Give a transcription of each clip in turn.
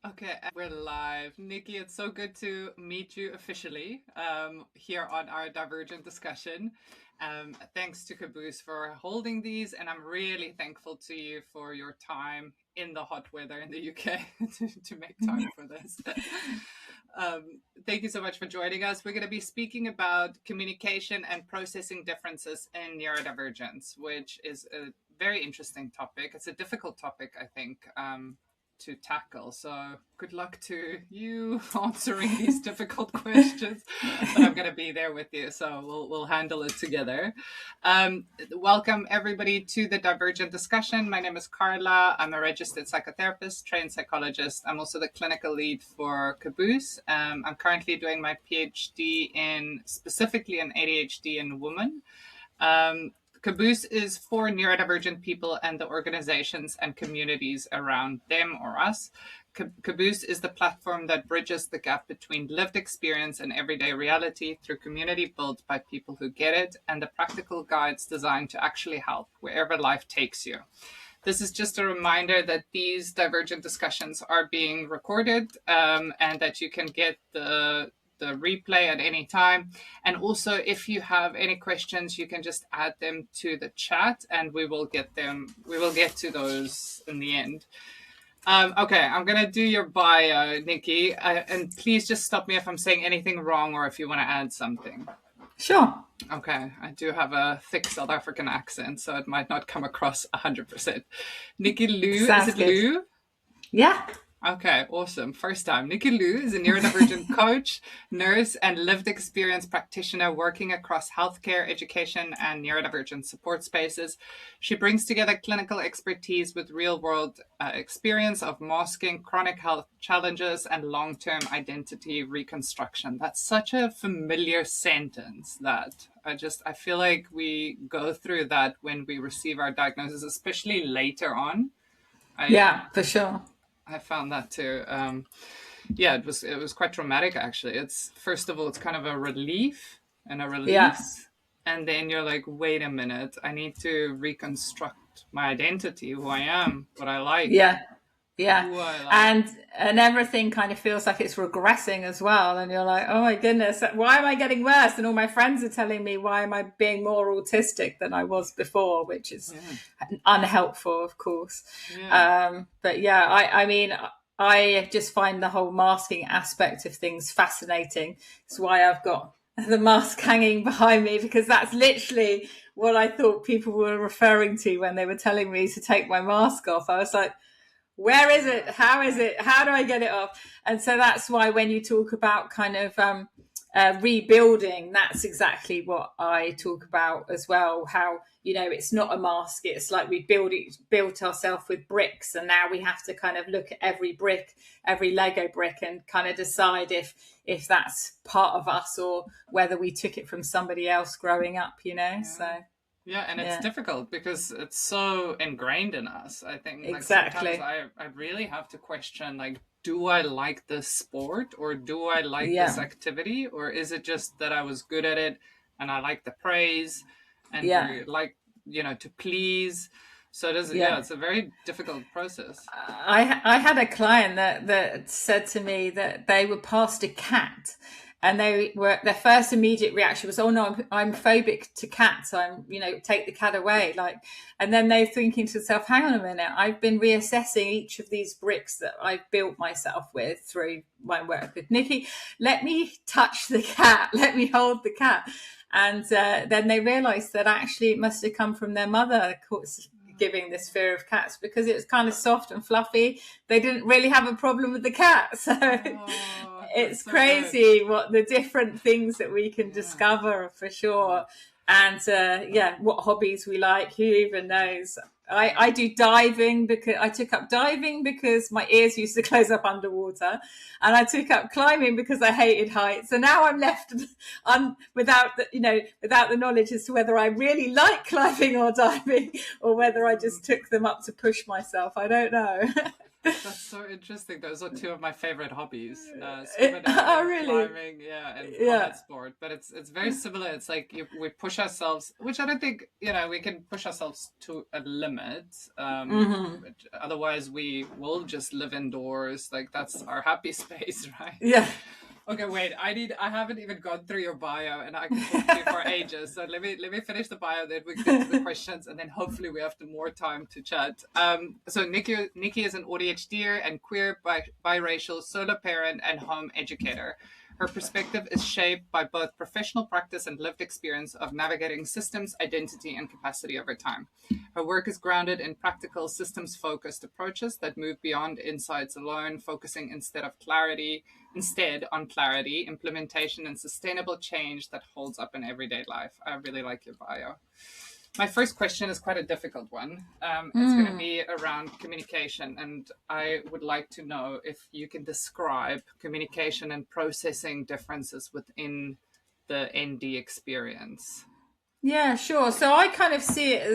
Okay, we're live. Nicci, it's so good to meet you officially here on our Divergent discussion. Thanks to Kaboose for holding these, and I'm really thankful to you for your time in the hot weather in the UK to make time for this. Thank you so much for joining us. We're going to be speaking about communication and processing differences in neurodivergence, which is a very interesting topic. It's a difficult topic, I think, to tackle. So good luck to you answering these difficult questions. But I'm going to be there with you, so we'll handle it together. Welcome everybody to the Divergent discussion. My name is Carla. I'm a registered psychotherapist, trained psychologist. I'm also the clinical lead for Kaboose. I'm currently doing my PhD in specifically in ADHD in women. Kaboose is for neurodivergent people and the organizations and communities around them or us. Kaboose is the platform that bridges the gap between lived experience and everyday reality through community built by people who get it and the practical guides designed to actually help wherever life takes you. This is just a reminder that these Divergent discussions are being recorded and that you can get the replay at any time. And also, if you have any questions, you can just add them to the chat and we will get to those in the end. Okay, I'm going to do your bio, Nicci, and please just stop me if I'm saying anything wrong or if you want to add something. Sure. Okay, I do have a thick South African accent, so it might not come across 100%. Nicci Lou, Sounds is it good. Lou? Yeah. Okay, awesome. First time. Nicci Lou is a neurodivergent coach, nurse, and lived experience practitioner working across healthcare, education, and neurodivergent support spaces. She brings together clinical expertise with real-world experience of masking chronic health challenges and long-term identity reconstruction. That's such a familiar sentence that I feel like we go through that when we receive our diagnosis, especially later on. Yeah, for sure. I found that too. Yeah, it was quite traumatic actually. It's first of all, it's kind of a relief and a release, and then you're like, wait a minute, I need to reconstruct my identity, who I am, what I like, Yeah. who I like. And everything kind of feels like it's regressing as well. And you're like, oh my goodness, why am I getting worse? And all my friends are telling me, why am I being more autistic than I was before, which is unhelpful, of course. But yeah, I mean, I just find the whole masking aspect of things fascinating. It's why I've got the mask hanging behind me, because that's literally what I thought people were referring to when they were telling me to take my mask off. I was like, where is it? How is it? How do I get it off? And so that's why when you talk about kind of rebuilding, that's exactly what I talk about as well. How, it's not a mask. It's like we built ourselves with bricks, and now we have to kind of look at every brick, every Lego brick, and kind of decide if that's part of us or whether we took it from somebody else growing up, So. Yeah, and it's difficult because it's so ingrained in us. I think Exactly. sometimes I really have to question, like, do I like this sport or do I like this activity, or is it just that I was good at it and I like the praise and like, to please. So it is, it's a very difficult process. I had a client that said to me that they were past a cat, and their first immediate reaction was, oh no, I'm phobic to cats. Take the cat away. And then they're thinking to themselves, hang on a minute, I've been reassessing each of these bricks that I've built myself with through my work with Nicci. Let me touch the cat. Let me hold the cat. And then they realized that actually it must have come from their mother, giving this fear of cats, because it was kind of soft and fluffy. They didn't really have a problem with the cat. So it's so crazy what the different things that we can discover, for sure. And what hobbies we like, who even knows? I do diving because I took up diving because my ears used to close up underwater, and I took up climbing because I hated heights. So now I'm left without the knowledge as to whether I really like climbing or diving, or whether I just took them up to push myself. I don't know. That's so interesting. Those are two of my favorite hobbies: scuba Oh, diving, really? climbing, yeah, and Yeah. combat sport. But it's very similar. It's like we push ourselves, which I don't think we can push ourselves to a limit. Hmm. But otherwise, we will just live indoors. Like that's our happy space, right? Yeah. Okay, wait. I haven't even gone through your bio, and I could talk to you for ages. So let me finish the bio, then we get to the questions, and then hopefully we have more time to chat. So Nicci is an ADHD and queer, biracial, solo parent, and home educator. Her perspective is shaped by both professional practice and lived experience of navigating systems, identity, and capacity over time. Her work is grounded in practical, systems focused approaches that move beyond insights alone, focusing instead on clarity, implementation, and sustainable change that holds up in everyday life. I really like your bio. My first question is quite a difficult one. It's going to be around communication, and I would like to know if you can describe communication and processing differences within the ND experience. Yeah, sure. So I kind of see it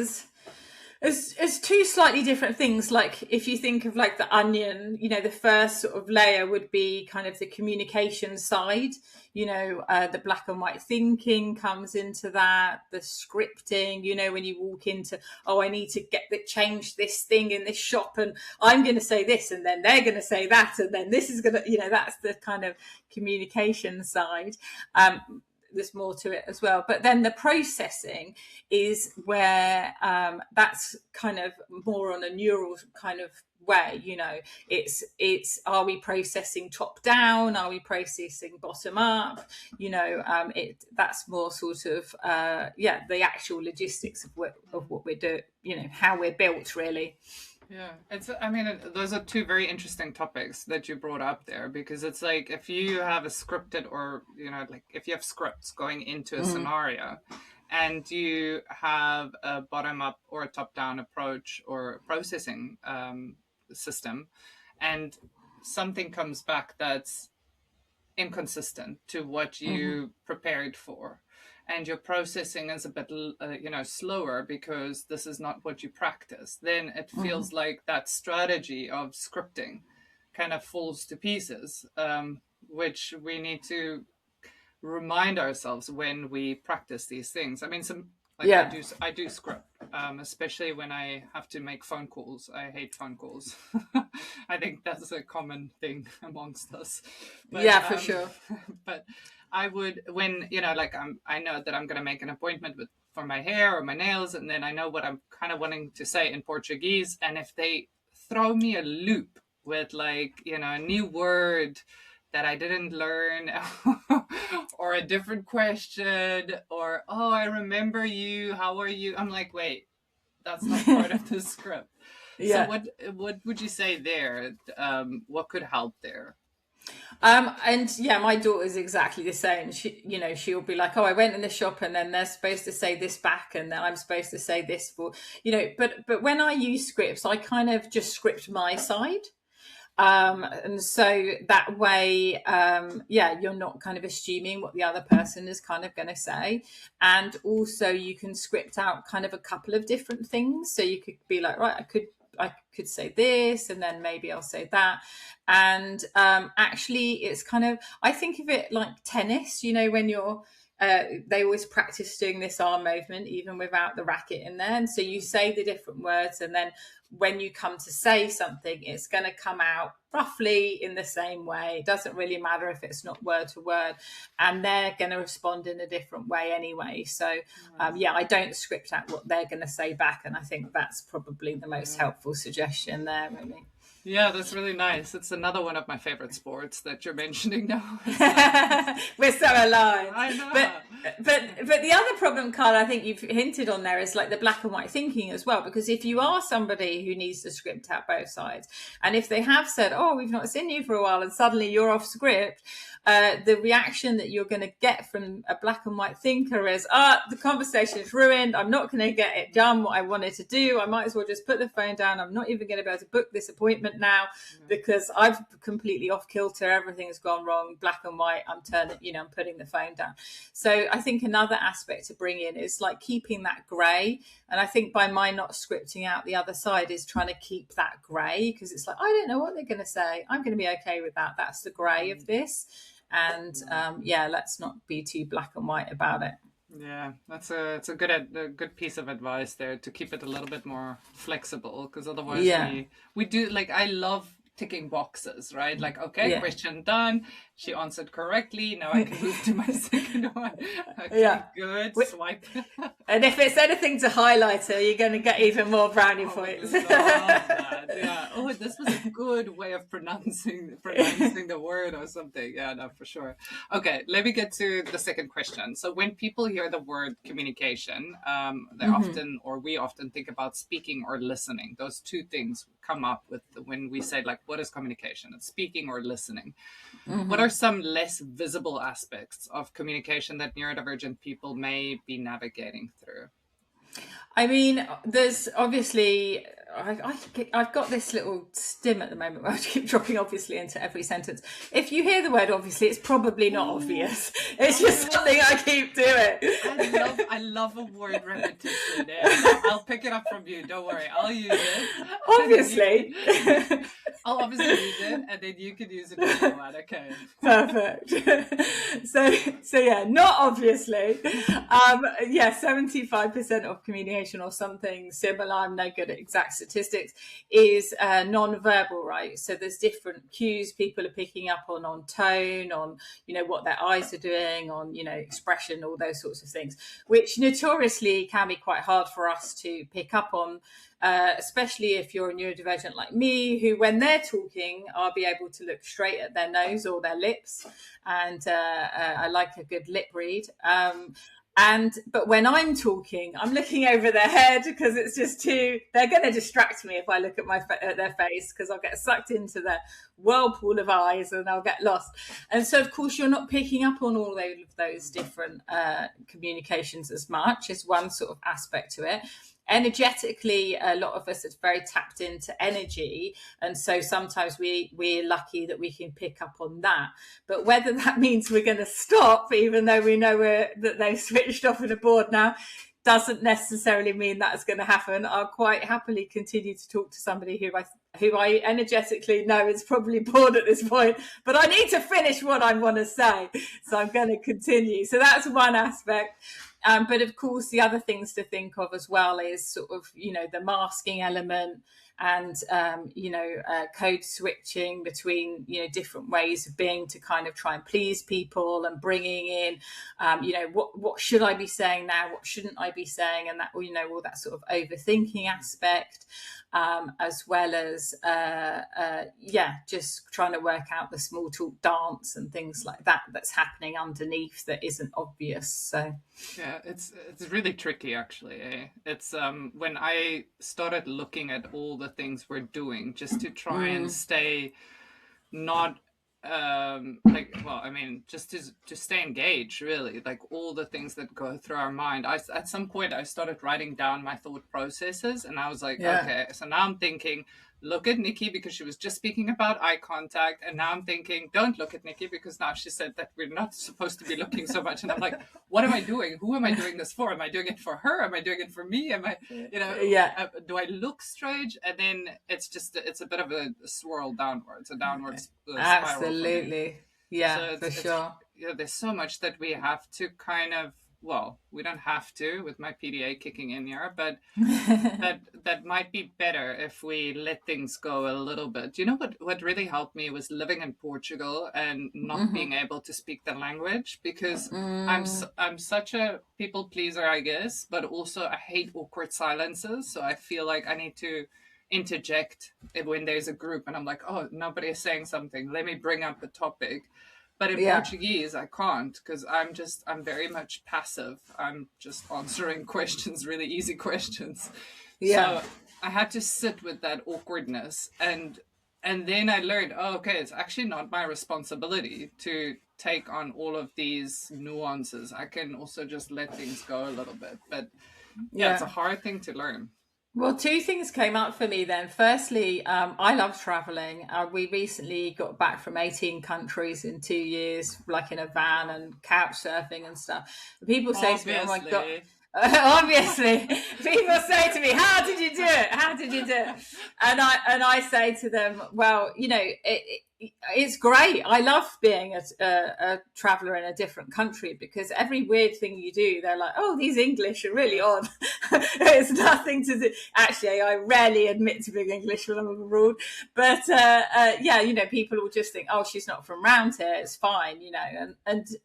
as two slightly different things. Like if you think of like the onion, the first sort of layer would be kind of the communication side. The black and white thinking comes into that, the scripting. When you walk into, oh, I need to change this thing in this shop, and I'm going to say this, and then they're going to say that, and then this is going to, that's the kind of communication side. There's more to it as well, but then the processing is where that's kind of more on a neural kind of way. It's are we processing top down, are we processing bottom up? That's more sort of the actual logistics of what we're doing, how we're built, really. Yeah, those are two very interesting topics that you brought up there, because it's like if you have a scripted, or like if you have scripts going into a scenario, and you have a bottom up or a top down approach or processing system, and something comes back that's inconsistent to what you prepared for, and your processing is a bit slower because this is not what you practice, then it feels like that strategy of scripting kind of falls to pieces, which we need to remind ourselves when we practice these things. I mean, Yeah. I do script, especially when I have to make phone calls. I hate phone calls. I think that's a common thing amongst us. But Yeah, for sure. but I would, when I know that I'm going to make an appointment for my hair or my nails, and then I know what I'm kind of wanting to say in Portuguese, and if they throw me a loop with a new word that I didn't learn, or a different question, or, oh, I remember you, how are you? I'm like, wait, that's not part of the script. So Yeah. what would you say there? What could help there? And yeah, my daughter's exactly the same. She'll be like, "Oh, I went in the shop, and then they're supposed to say this back, and then I'm supposed to say this for." But when I use scripts, I kind of just script my side. And so that way, you're not kind of assuming what the other person is kind of going to say. And also you can script out kind of a couple of different things. So you could be like, right, I could say this, and then maybe I'll say that. And actually it's kind of, I think of it like tennis, when you're, they always practice doing this arm movement even without the racket in there. And so you say the different words, and then when you come to say something, it's going to come out roughly in the same way. It doesn't really matter if it's not word to word, and they're going to respond in a different way anyway. So I don't script out what they're going to say back, and I think that's probably the most helpful suggestion there, really. Yeah, that's really nice. It's another one of my favorite sports that you're mentioning now. We're so aligned. I know. But the other problem, Carl, I think you've hinted on there, is like the black and white thinking as well. Because if you are somebody who needs to script out both sides, and if they have said, "Oh, we've not seen you for a while," and suddenly you're off script, the reaction that you're going to get from a black and white thinker is, the conversation is ruined. I'm not going to get it done what I wanted to do. I might as well just put the phone down. I'm not even going to be able to book this appointment now because I've completely off kilter. Everything's gone wrong, black and white. I'm turning, I'm putting the phone down. So I think another aspect to bring in is like keeping that grey. And I think by my not scripting out the other side is trying to keep that grey, because it's like, I don't know what they're going to say. I'm going to be okay with that. That's the grey of this. And let's not be too black and white about it. Yeah, it's a good piece of advice there, to keep it a little bit more flexible, because otherwise we do, like, I love ticking boxes, right? Like, okay, question done. She answered correctly. Now I can move to my second one. Okay, good. Swipe. And if it's anything to highlight her, you're going to get even more brownie points. Love that. Yeah. Oh, this was a good way of pronouncing the word or something. Yeah, no, for sure. Okay, let me get to the second question. So when people hear the word communication, we often think about speaking or listening. Those two things come up with when we say, like, what is communication? It's speaking or listening. What are some less visible aspects of communication that neurodivergent people may be navigating through? I mean, there's obviously, I've got this little stim at the moment where I keep dropping obviously into every sentence. If you hear the word obviously, it's probably not obvious. It's just something I keep doing. I love a word repetition. Yeah. I'll pick it up from you. Don't worry. I'll use it. Obviously. I'll obviously use it, and then you can use it if you want. Okay. Perfect. So yeah, not obviously. 75% of communication or something similar, I'm no good at exact statistics, is non-verbal, right? So there's different cues people are picking up on tone, on, what their eyes are doing, on, expression, all those sorts of things, which notoriously can be quite hard for us to pick up on. Especially if you're a neurodivergent like me, who when they're talking, I'll be able to look straight at their nose or their lips. And I like a good lip read. But when I'm talking, I'm looking over their head because it's just they're going to distract me if I look at their face, because I'll get sucked into their whirlpool of eyes and I'll get lost. And so, of course, you're not picking up on all of those different communications as much, is one sort of aspect to it. Energetically, a lot of us are very tapped into energy, and so sometimes we're lucky that we can pick up on that. But whether that means we're going to stop, even though we know that they've switched off on a board now, doesn't necessarily mean that's going to happen. I'll quite happily continue to talk to somebody who I energetically know is probably bored at this point, but I need to finish what I want to say, so I'm going to continue. So that's one aspect. But of course, the other things to think of as well is sort of, the masking element and, code switching between, different ways of being to kind of try and please people, and bringing in, what should I be saying now? What shouldn't I be saying? And that, all that sort of overthinking aspect, as well as, just trying to work out the small talk dance and things like that that's happening underneath that isn't obvious. So yeah, it's really tricky, actually. It's when I started looking at all the things we're doing just to try and stay not just to stay engaged, really, like all the things that go through our mind. At some point I started writing down my thought processes, and I was like, okay, so now I'm thinking, look at Nicci because she was just speaking about eye contact, and now I'm thinking, don't look at Nicci because now she said that we're not supposed to be looking so much. And I'm like, what am I doing? Who am I doing this for? Am I doing it for her? Am I doing it for me? Am I, do I look strange? And then it's a bit of a swirl downwards, a downward spiral. Absolutely. Yeah, for sure. Yeah, there's so much that we have to kind of, well, we don't have to with my PDA kicking in here, but that might be better if we let things go a little bit. You know what really helped me was living in Portugal and not being able to speak the language, because I'm such a people pleaser, I guess, but also I hate awkward silences. So I feel like I need to interject when there's a group and I'm like, oh, nobody is saying something, let me bring up a topic. But in Portuguese, I can't, because I'm very much passive. I'm just answering questions, really easy questions. Yeah. So I had to sit with that awkwardness. And then I learned, it's actually not my responsibility to take on all of these nuances. I can also just let things go a little bit. But it's a hard thing to learn. Well, two things came up for me then. Firstly, I love traveling. We recently got back from 18 countries in 2 years, like in a van and couch surfing and stuff. People say to me, "Oh my God." Obviously. Obviously, people say to me, "How did you do it? How did you do it?" And I say to them, "Well, it's great. I love being a traveler in a different country because every weird thing you do, they're like, oh, these English are really Yeah. odd." It's nothing to do. Actually, I rarely admit to being English when I'm abroad, but yeah, people will just think, oh, she's not from around here. It's fine,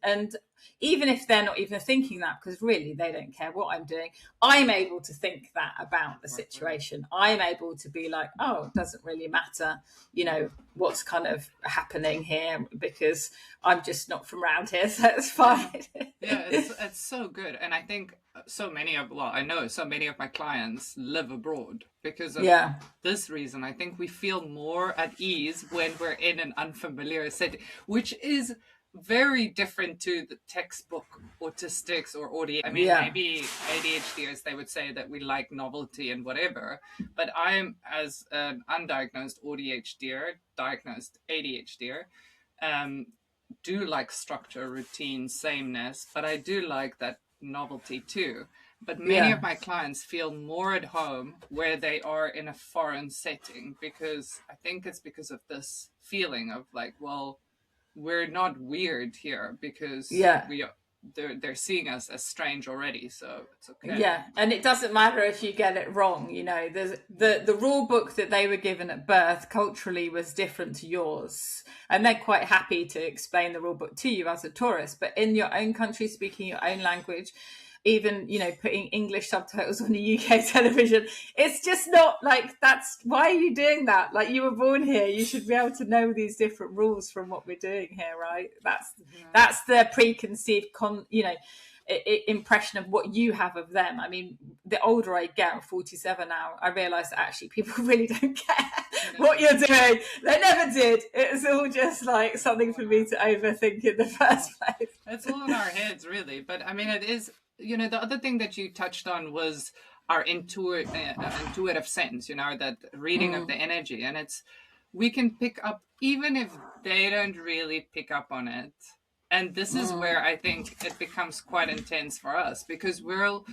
and even if they're not even thinking that, because really they don't care what I'm doing, I'm able to think that about the situation. I'm able to be like, oh, it doesn't really matter, what's kind of happening here because I'm just not from around here, so it's fine. Yeah, it's so good. And I think I know so many of my clients live abroad because of Yeah. this reason. I think we feel more at ease when we're in an unfamiliar setting, which is very different to the textbook autistics or ADHD. I mean, Yeah. maybe ADHDers, they would say that we like novelty and whatever, but I'm, as an undiagnosed ADHDer, diagnosed ADHDer, do like structure, routine, sameness, but I do like that novelty too. But many Yeah. of my clients feel more at home where they are in a foreign setting because I think it's because of this feeling of like, well, we're not weird here because Yeah. they're seeing us as strange already, so it's okay. Yeah, and it doesn't matter if you get it wrong. There's the rule book that they were given at birth culturally was different to yours, and they're quite happy to explain the rule book to you as a tourist. But in your own country, speaking your own language, even putting English subtitles on the UK television, it's just not like that's why are you doing that? Like, you were born here, you should be able to know these different rules from what we're doing here, right? Yeah. That's the preconceived impression of what you have of them. I mean, the older I get, I'm 47 now, I realise that actually people really don't care what you're doing. They never did. It's all just like something for me to overthink in the first place. It's all in our heads, really. But I mean, it is, the other thing that you touched on was our intuitive sense, that reading of the energy. And we can pick up, even if they don't really pick up on it. And this is where I think it becomes quite intense for us because we'll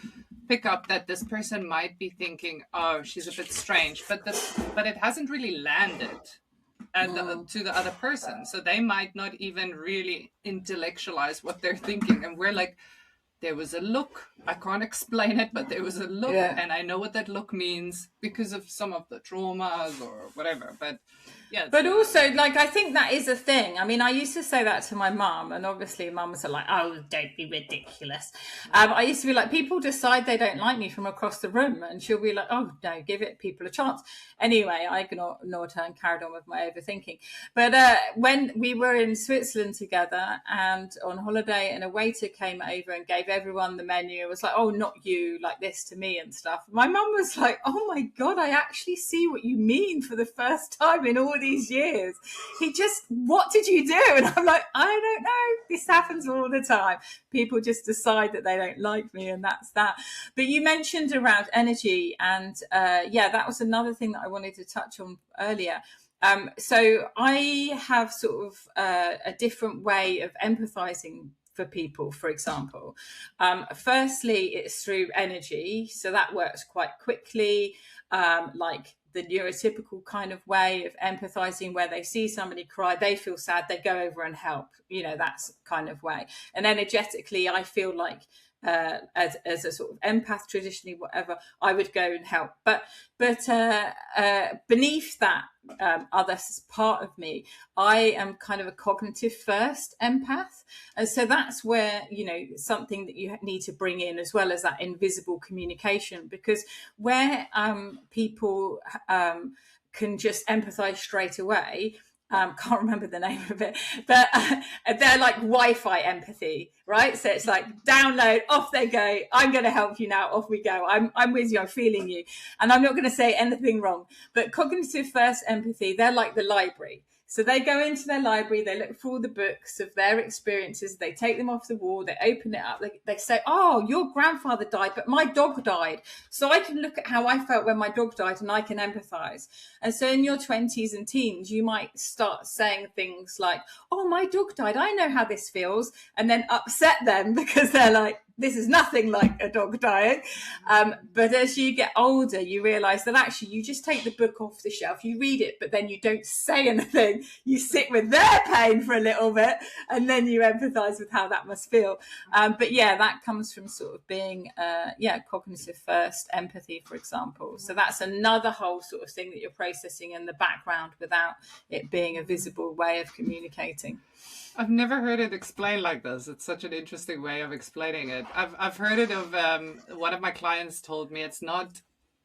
pick up that this person might be thinking, oh, she's a bit strange, but it hasn't really landed to the other person. So they might not even really intellectualize what they're thinking. And we're like, there was a look. I can't explain it, but there was a look. Yeah. And I know what that look means because of some of the traumas or whatever. But yeah. But also, like, I think that is a thing. I mean, I used to say that to my mum, and obviously mums are like, oh, don't be ridiculous. I used to be like, people decide they don't like me from across the room, and she'll be like, oh, no, give it people a chance. Anyway, I ignored her and carried on with my overthinking. But when we were in Switzerland together and on holiday, and a waiter came over and gave everyone the menu, it was like, oh, not you, like this to me and stuff. My mum was like, oh my God, I actually see what you mean for the first time in all these years. What did you do? And I'm like, I don't know. This happens all the time. People just decide that they don't like me, and that's that. But you mentioned around energy, and that was another thing that I wanted to touch on earlier. So I have sort of a different way of empathizing for people, for example. Firstly, it's through energy. So that works quite quickly, like the neurotypical kind of way of empathizing, where they see somebody cry, they feel sad, they go over and help, that's kind of way. And energetically, I feel like as a sort of empath, traditionally, whatever, I would go and help. But beneath that other part of me, I am kind of a cognitive first empath. And so that's where, something that you need to bring in, as well as that invisible communication, because where people can just empathize straight away, can't remember the name of it, but they're like Wi-Fi empathy, right? So it's like download, off they go. I'm going to help you now. Off we go. I'm with you. I'm feeling you. And I'm not going to say anything wrong. But cognitive first empathy, they're like the library. So they go into their library, they look for all the books of their experiences, they take them off the wall, they open it up, they say, oh, your grandfather died, but my dog died. So I can look at how I felt when my dog died and I can empathize. And so in your 20s and teens, you might start saying things like, oh, my dog died, I know how this feels, and then upset them because they're like, this is nothing like a dog dying. But as you get older, you realize that actually you just take the book off the shelf, you read it, but then you don't say anything. You sit with their pain for a little bit, and then you empathize with how that must feel. But yeah, that comes from sort of being, cognitive first, empathy, for example. So that's another whole sort of thing that you're processing in the background without it being a visible way of communicating. I've never heard it explained like this. It's such an interesting way of explaining it. I've heard it of one of my clients told me it's not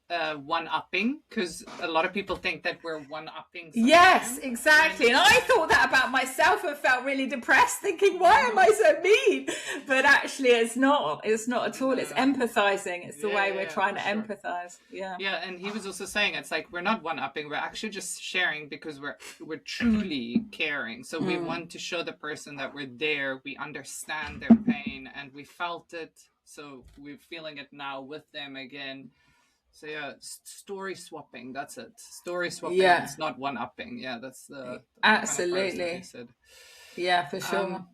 one-upping, because a lot of people think that we're one-upping something. Yes, exactly. And I thought that about myself and felt really depressed, thinking, why am I so mean? But actually it's not at all. It's empathizing. It's the way we're trying to empathize. Yeah, and he was also saying it's like we're not one-upping, we're actually just sharing because we're truly caring. So we want to show the person that we're there, we understand their pain, and we felt it, so we're feeling it now with them again. So yeah, story swapping, that's it. Story swapping, it's not one-upping. Yeah, that's the absolutely kind of said. Yeah, for sure.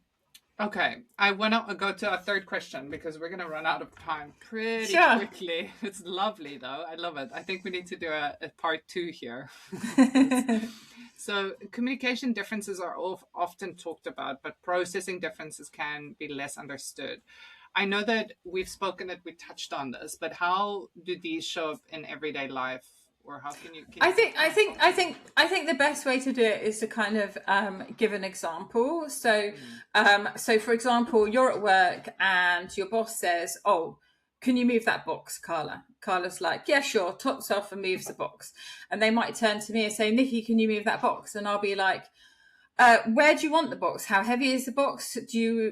Okay, I want to go to a third question because we're going to run out of time pretty quickly. It's lovely though, I love it. I think we need to do a part 2 here. So communication differences are often talked about, but processing differences can be less understood. I know that we've spoken that we touched on this, but how do these show up in everyday life, or how can you? I think the best way to do it is to kind of give an example. So, so for example, you're at work and your boss says, "Oh, can you move that box, Carla?" Carla's like, "Yeah, sure." Tops off and moves the box, and they might turn to me and say, "Nicci, can you move that box?" And I'll be like, where do you want the box? How heavy is the box?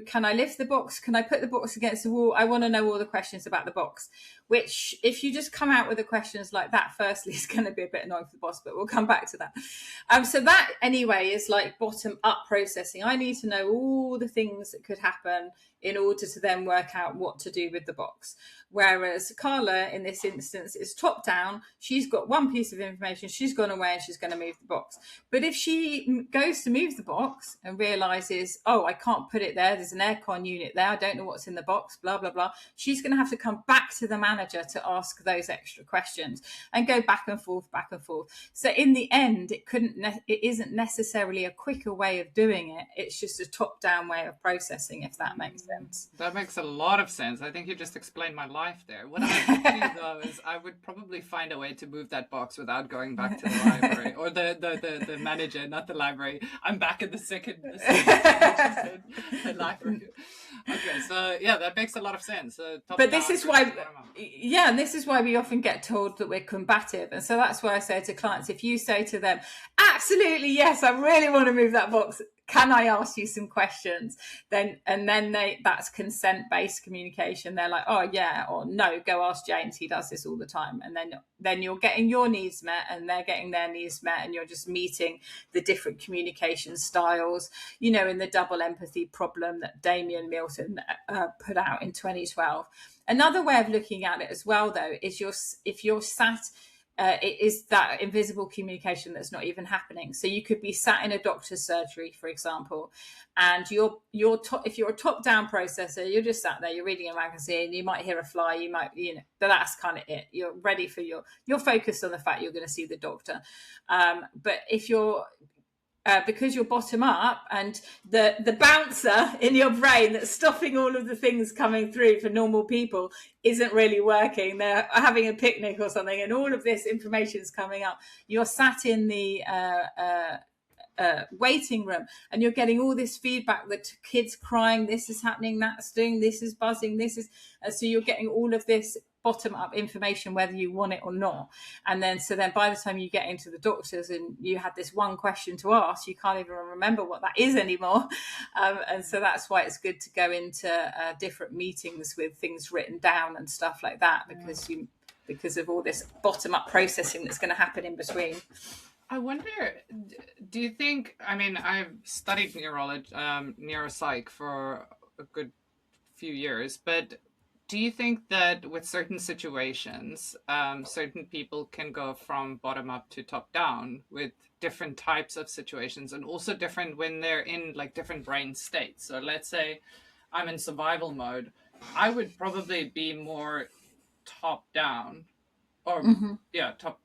Can I lift the box? Can I put the box against the wall? I want to know all the questions about the box, which if you just come out with the questions like that, firstly, is going to be a bit annoying for the boss, but we'll come back to that. So that anyway is like bottom up processing. I need to know all the things that could happen in order to then work out what to do with the box. Whereas Carla, in this instance, is top down. She's got one piece of information. She's gone away and she's going to move the box. But if she goes to move the box and realizes, oh, I can't put it there, there's an aircon unit there, I don't know what's in the box, blah, blah, blah, she's going to have to come back to the manager to ask those extra questions and go back and forth, back and forth. So in the end, it isn't necessarily a quicker way of doing it. It's just a top down way of processing, if that makes sense. That makes a lot of sense. I think you just explained my life there. What I would do though is I would probably find a way to move that box without going back to the library or the manager, not the library. I'm back in the second the library. Okay, so yeah, that makes a lot of sense. But this is why, this is why we often get told that we're combative, and so that's why I say to clients, if you say to them, absolutely yes, I really want to move that box, can I ask you some questions? Then that's consent-based communication. They're like, oh yeah, or no, go ask James, he does this all the time. And then you're getting your needs met and they're getting their needs met, and you're just meeting the different communication styles, in the double empathy problem that Damien Milton put out in 2012. Another way of looking at it as well, though, is if you're sat, it is that invisible communication that's not even happening. So you could be sat in a doctor's surgery, for example, and if you're a top-down processor, you're just sat there, you're reading a magazine, you might hear a fly, you might, but that's kind of it. You're ready for you're focused on the fact you're going to see the doctor. But if you're because you're bottom up, and the bouncer in your brain that's stopping all of the things coming through for normal people isn't really working. They're having a picnic or something, and all of this information is coming up. You're sat in the waiting room, and you're getting all this feedback, the kids crying, this is happening, that's doing, this is buzzing, so you're getting all of this bottom up information whether you want it or not. And then by the time you get into the doctors and you had this one question to ask, you can't even remember what that is anymore. And so that's why it's good to go into different meetings with things written down and stuff like that, because of all this bottom up processing that's going to happen in between. I wonder, do you think, I mean, I've studied neuropsych for a good few years, but do you think that with certain situations, certain people can go from bottom up to top down with different types of situations, and also different when they're in like different brain states? So let's say I'm in survival mode, I would probably be more top down, or yeah, top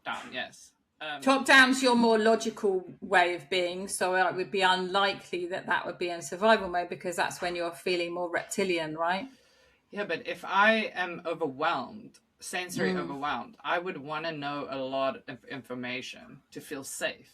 down, yes. Top down's your more logical way of being, so it would be unlikely that that would be in survival mode, because that's when you're feeling more reptilian, right? Yeah, but if I am overwhelmed, sensory overwhelmed, I would want to know a lot of information to feel safe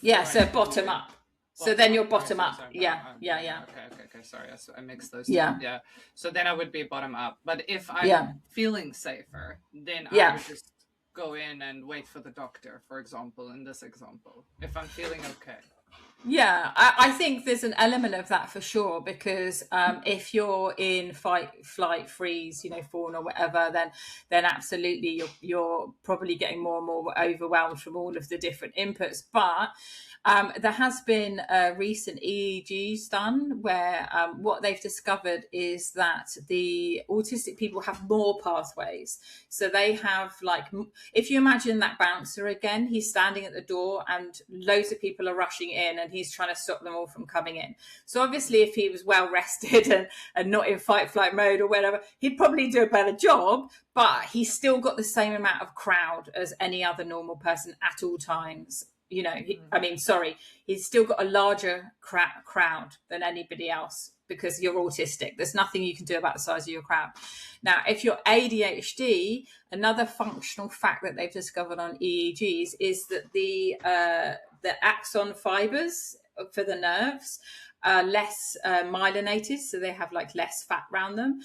Yeah, before I so can do bottom it. up. So Bottom then up. you're Sorry, bottom sorry, up. sorry. Yeah, yeah, yeah. Okay. Sorry, I mixed those two. Yeah, Yeah. So then I would be bottom up. But if I'm yeah, feeling safer, then I yeah. would just go in and wait for the doctor, for example, in this example, if I'm feeling okay. Yeah, I think there's an element of that for sure, because if you're in fight, flight, freeze, fawn or whatever, then absolutely you're probably getting more and more overwhelmed from all of the different inputs. But there has been a recent EEGs done where what they've discovered is that the autistic people have more pathways. So they have, like, if you imagine that bouncer again, he's standing at the door and loads of people are rushing in and he's trying to stop them all from coming in. So obviously if he was well rested and not in fight flight mode or whatever, he'd probably do a better job, but he's still got the same amount of crowd as any other normal person at all times. He's still got a larger crowd than anybody else, because you're autistic. There's nothing you can do about the size of your crowd. Now, if you're ADHD, another functional fact that they've discovered on EEGs is that the axon fibers for the nerves are less myelinated, so they have like less fat around them.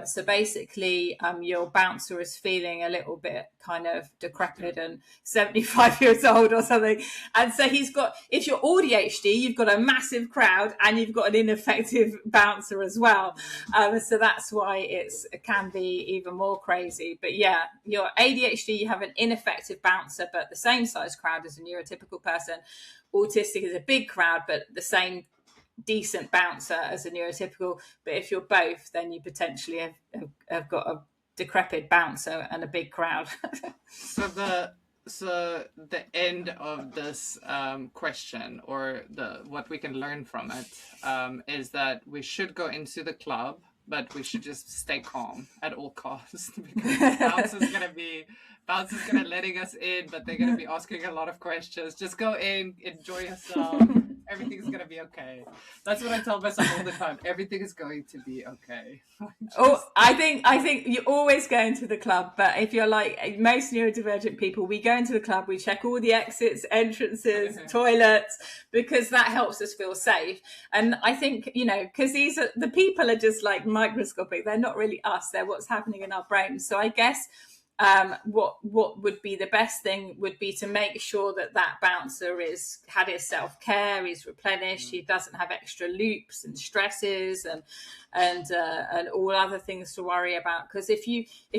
So basically, your bouncer is feeling a little bit kind of decrepit and 75 years old or something. And so if you're ADHD, you've got a massive crowd and you've got an ineffective bouncer as well. So that's why it can be even more crazy. But yeah, your ADHD, you have an ineffective bouncer, but the same size crowd as a neurotypical person. Autistic is a big crowd, but the same decent bouncer as a neurotypical. But if you're both, then you potentially have got a decrepit bouncer and a big crowd. So the end of this question, or what we can learn from it, is that we should go into the club, but we should just stay calm at all costs, because bouncer's gonna letting us in, but they're gonna be asking a lot of questions. Just go in, enjoy yourself. Everything's gonna be okay. That's what I tell myself all the time. Everything is going to be okay. I think you always go into the club, but if you're like most neurodivergent people, we go into the club, we check all the exits, entrances, toilets, because that helps us feel safe. And I think, because the people are just like microscopic, they're not really us, they're what's happening in our brains. So I guess what would be the best thing would be to make sure that bouncer had his self-care, he's replenished, he doesn't have extra loops and stresses and all other things to worry about. Because if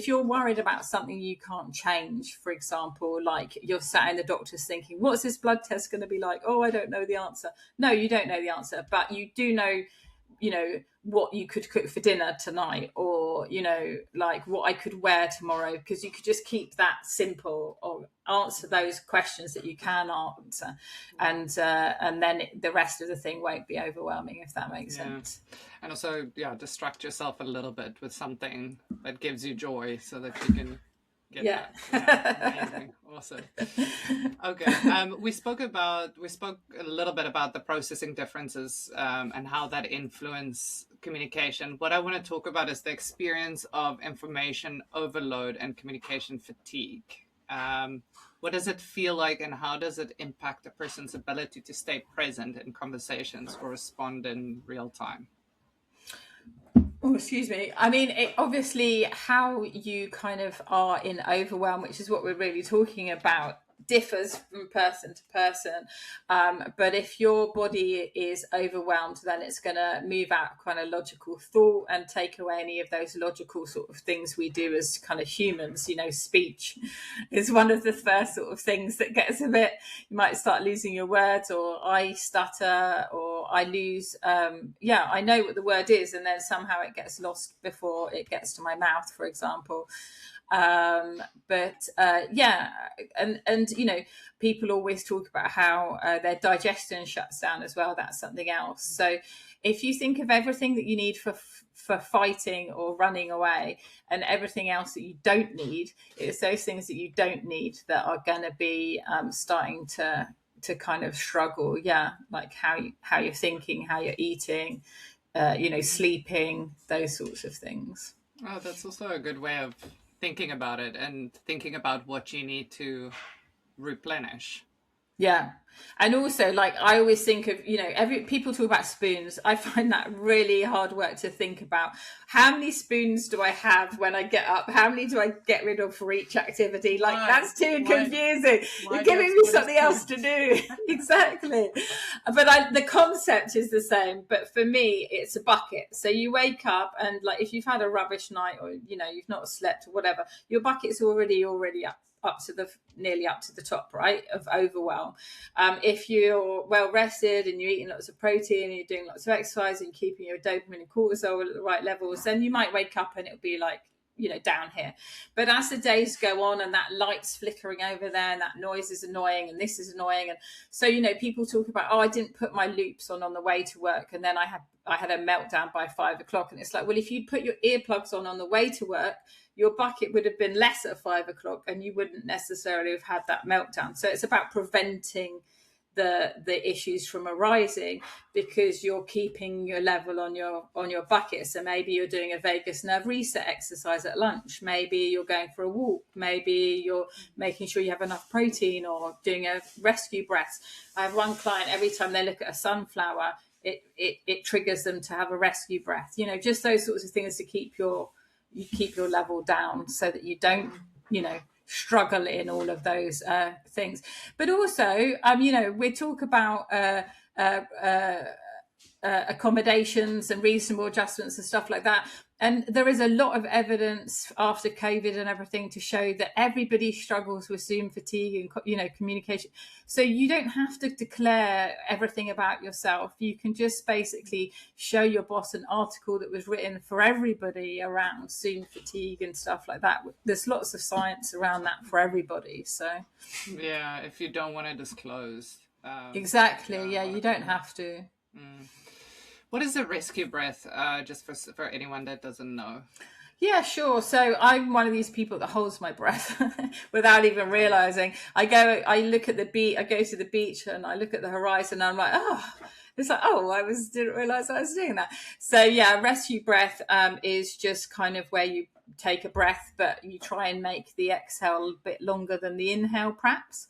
you're worried about something you can't change, for example, like you're sat in the doctor's thinking, what's this blood test going to be like? Oh, I don't know the answer. No, you don't know the answer, but you do know what you could cook for dinner tonight, or like what I could wear tomorrow, because you could just keep that simple, or answer those questions that you can answer, and then the rest of the thing won't be overwhelming, if that makes sense. And also, distract yourself a little bit with something that gives you joy, so that you can get that. Amazing. Awesome. Okay. We spoke a little bit about the processing differences, and how that influence communication. What I want to talk about is the experience of information overload and communication fatigue. What does it feel like, and how does it impact a person's ability to stay present in conversations or respond in real time? Oh, excuse me. I mean, obviously how you kind of are in overwhelm, which is what we're really talking about, differs from person to person. But if your body is overwhelmed, then it's going to move out kind of logical thought and take away any of those logical sort of things we do as kind of humans. You know, speech is one of the first sort of things that gets a bit, you might start losing your words, or I stutter, or I lose, I know what the word is, and then somehow it gets lost before it gets to my mouth, for example. And you know, people always talk about how their digestion shuts down as well. That's something else. So if you think of everything that you need for fighting or running away, and everything else that you don't need, it's those things that you don't need that are going to be starting to kind of struggle. Like how you're thinking, how you're eating, you know, sleeping, those sorts of things. Oh, that's also a good way of thinking about it, and thinking about what you need to replenish. Yeah. And also, like, I always think of, you know, people talk about spoons. I find that really hard work to think about. How many spoons do I have when I get up? How many do I get rid of for each activity? Like, that's too confusing. You're giving me something else to do. Exactly. But the concept is the same. But for me, it's a bucket. So you wake up, and like, if you've had a rubbish night, or, you know, you've not slept or whatever, your bucket's already nearly up to the top, right, of overwhelm. If you're well rested and you're eating lots of protein and you're doing lots of exercise and keeping your dopamine and cortisol at the right levels, then you might wake up and it'll be like, you know, down here. But as the days go on and that light's flickering over there and that noise is annoying and this is annoying, and so, you know, people talk about, oh, I didn't put my loops on the way to work, and then I had a meltdown by 5 o'clock. And it's like, well, if you'd put your earplugs on the way to work, your bucket would have been less at 5 o'clock and you wouldn't necessarily have had that meltdown. So it's about preventing the issues from arising, because you're keeping your level on your bucket. So maybe you're doing a vagus nerve reset exercise at lunch, maybe you're going for a walk, maybe you're making sure you have enough protein, or doing a rescue breath. I have one client, every time they look at a sunflower, it triggers them to have a rescue breath. You know, just those sorts of things to keep your level down, so that you don't, you know, struggle in all of those things. But also, you know, we talk about accommodations and reasonable adjustments and stuff like that. And there is a lot of evidence after COVID and everything to show that everybody struggles with Zoom fatigue and, you know, communication. So you don't have to declare everything about yourself. You can just basically show your boss an article that was written for everybody around Zoom fatigue and stuff like that. There's lots of science around that for everybody. So yeah, if you don't want to disclose. Exactly. Yeah, you don't have to. What is a rescue breath, just for anyone that doesn't know? Yeah, sure. So I'm one of these people that holds my breath without even realizing. I look at the beach, I go to the beach and I look at the horizon and I'm like, oh, it's like, oh, didn't realize I was doing that. So yeah, rescue breath is just kind of where you take a breath, but you try and make the exhale a bit longer than the inhale, perhaps.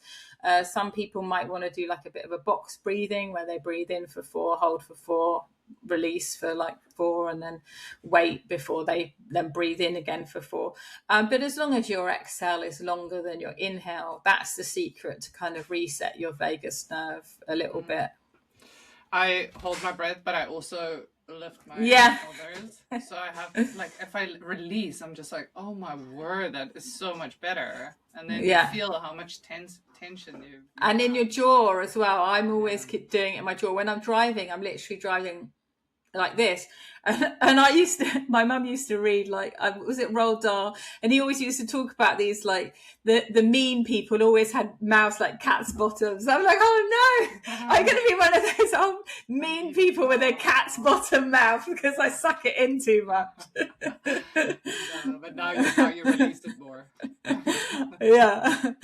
Some people might want to do like a bit of a box breathing, where they breathe in for 4, hold for 4, release for like 4, and then wait before they then breathe in again for 4. But as long as your exhale is longer than your inhale, that's the secret to kind of reset your vagus nerve a little bit. I hold my breath, but I also lift my shoulders. So I have, like, if I release, I'm just like, oh my word, that is so much better. And then you feel how much tension you and in your jaw as well. I'm always keep doing it in my jaw. When I'm driving, I'm literally driving like this, and my mum used to read, like, was it Roald Dahl, and he always used to talk about these, like, the mean people always had mouths like cat's bottoms. I'm like, oh no, I'm gonna be one of those old mean people with a cat's bottom mouth because I suck it in too much. But now you released it more. Yeah,